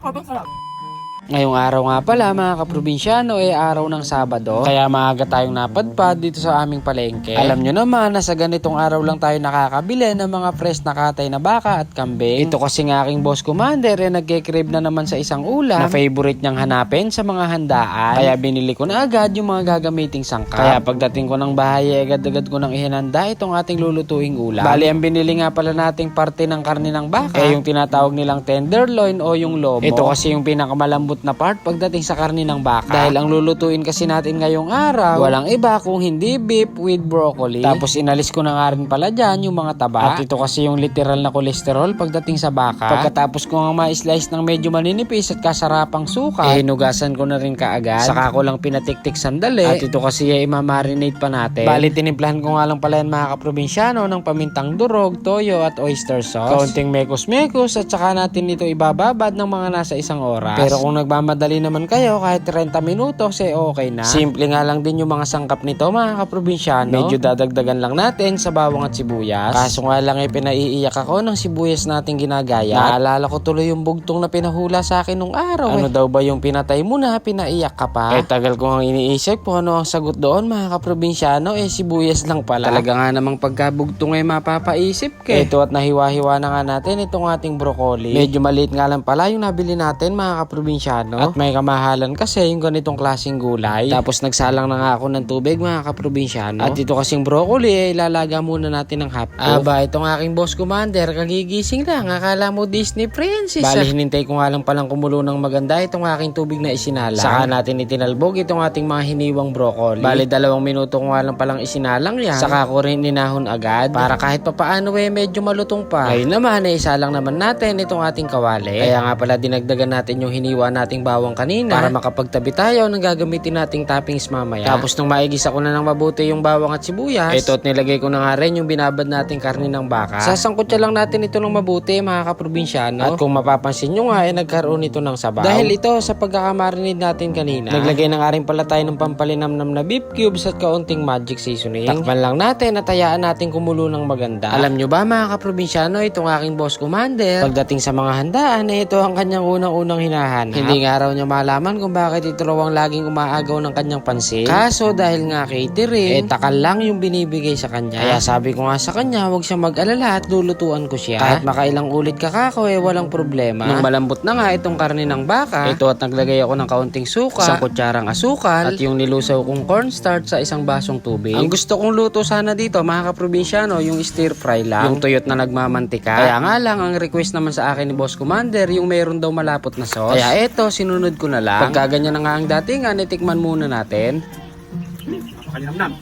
Sobrang sarap. Ngayong araw nga pala mga kaprobinsyano ay araw ng Sabado, kaya maaga tayong napadpad dito sa aming palengke. Alam nyo naman na sa ganitong araw lang tayo nakakabili ng mga fresh na katay na baka at kambing. Ito kasi ng aking boss commander ay nagke-crave na naman sa isang ulam na favorite niyang hanapin sa mga handaan. Kaya binili ko na agad yung mga gagamiting sangkap. Kaya pagdating ko ng bahay ay agad-agad ko nang ihinanda itong ating lulutuing ulam. Bali ang binili nga pala nating parte ng karne ng baka ay yung tinatawag nilang tenderloin o yung lomo. Ito kasi yung pinakamalambot na part pagdating sa karne ng baka. Dahil ang lulutuin kasi natin ngayong araw, walang iba kung hindi beef with broccoli. Tapos inalis ko na nga rin pala dyan yung mga taba. At ito kasi yung literal na kolesterol pagdating sa baka. Pagkatapos ko nga ma-slice ng medyo maninipis at kasarapang suka, hinugasan ko na rin kaagad. Saka ko lang pinatiktik sandali. At ito kasi ay imamarinate pa natin. Bali tinimplahan ko nga lang pala yan mga kaprobinsyano ng pamintang durog, toyo at oyster sauce. Kaunting mekos-mekos at saka natin ito ibababad ng mga nasa 1 oras. Pero kung nagmamadali naman kayo kahit 30 minutos eh okay na. Simple nga lang din yung mga sangkap nito mga kaprobinsyano. Medyo dadagdagan lang natin sa bawang at sibuyas. Kaso nga lang ay pinaiiyak ako ng sibuyas nating ginagaya. Naalala ko tuloy yung bugtong na pinahula sa akin nung araw. Ano daw ba yung pinatay mo na pinaiyak ka pa? Eh tagal ko ang iniisip kung ano ang sagot doon mga kaprobinsyano eh sibuyas lang pala. Talaga nga namang pagkabugtong ay mapapaisip ka. Ito at nahiwa-hiwa na nga natin itong ating broccoli. Medyo maliit nga lang pala yung nabili natin mga kaprobinsyano. At may kamahalan kasi yung ganitong klaseng gulay. Tapos nagsalang na nga ako ng tubig mga kaprobinsyano. At ito kasing broccoli ay ilalaga muna natin ng half cook. Aba, itong aking boss commander kagigising lang. Akala mo Disney princess. Bali hinintay ko nga lang palang kumulo ng maganda itong aking tubig na isinalang. Saka natin itinalbog itong ating mga hiniwang broccoli. Bali 2 minuto ko nga lang palang isinalang yan. Saka ko rin ninahon agad para kahit papaano eh medyo malutong pa. Ngayon naman ay isa lang naman natin itong ating kawali. Kaya nga pala dinagdagan natin yung hiniwa nating bawang kanina para makapagtabi tayo ng gagamitin nating toppings mamaya. Tapos nung maigisa ko na ng mabuti yung bawang at sibuyas, ito at nilagay ko na nga rin yung binabad nating karne ng baka. Sasangkot lang natin ito ng mabuti mga kaprobinsyano. At kung mapapansin nyo nga ay nagkaroon ito ng sabaw. Dahil ito sa pagkakamarinate natin kanina, naglagay na nga rin pala tayo ng pampalinamnam na beef cubes at kaunting magic seasoning. Takpan lang natin at hayaan natin kumulo ng maganda. Alam nyo ba mga kaprobinsyano, itong aking boss commander, pagdating sa mga handaan eh ito ang kanyang unang-unang hinahanap. Hindi nga raw niya malaman kung bakit ito raw ang laging umaagaw ng kanyang pansin. Kaso dahil nga catering, takal lang yung binibigay sa kanya. Kaya sabi ko nga sa kanya, huwag siya mag-alala at lulutuan ko siya. Kahit makailang ulit kakako walang problema. Nung malambot na nga itong karne ng baka, ito at naglagay ako ng kaunting suka, 1 kutsarang asukal, at yung nilusaw kong cornstarch sa 1 basong tubig. Ang gusto kong luto sana dito mga kaprobinsyano, yung stir fry lang, yung tuyot na nagmamantika. Kaya nga lang, ang request naman sa akin ni Boss Commander, yung meron daw malapot na sauce. Kaya eto, sinunod ko na lang. Pagka ganyan na nga ang datingan, itikman muna natin. Napakalinamnam.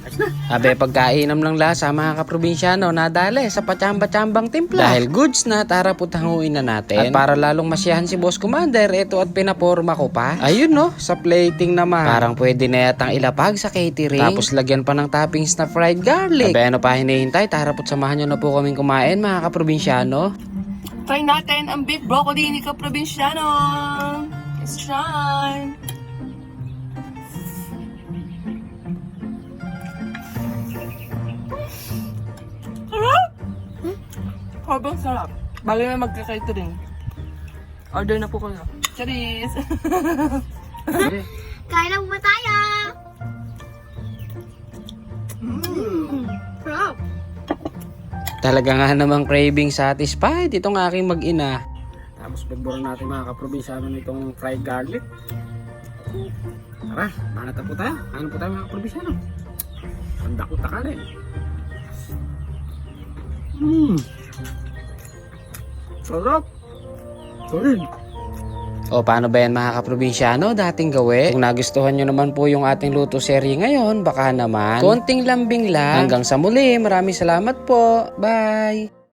Ayos na. Abe, pagkainam lang lasa mga kaprobinsyano, nadali sa patsamba-tsambang timpla. Dahil goods na, tara putahanguin na natin. At para lalong masyahan si Boss Commander, ito at pinaporma ko pa. Ayun no, sa plating naman. Parang pwede na yatang ilapag sa catering. Tapos lagyan pa ng toppings na fried garlic. Abe, ano pa hinihintay? Tara samahan nyo na po kaming kumain mga kaprobinsyano. Try natin ang beef broccoli ni Kaprobinsyano. Let's try. Sarap! Sobrang sarap. Bago na magka-catering. Order na po kayo. Charis! Kain na po tayo! Sarap! Talaga nga namang craving satisfied itong aking mag-ina. Tapos pagburan natin mga kaprobinsyano nitong fried garlic. Tara, manata po tayo. Ano po tayo mga kaprobinsyano? Handa ko takalin. Sarap! Solid! O paano ba yan mga kaprobinsyano? Dating gawin. Kung nagustuhan nyo naman po yung ating luto serye ngayon, baka naman konting lambing lang. Hanggang sa muli, maraming salamat po. Bye!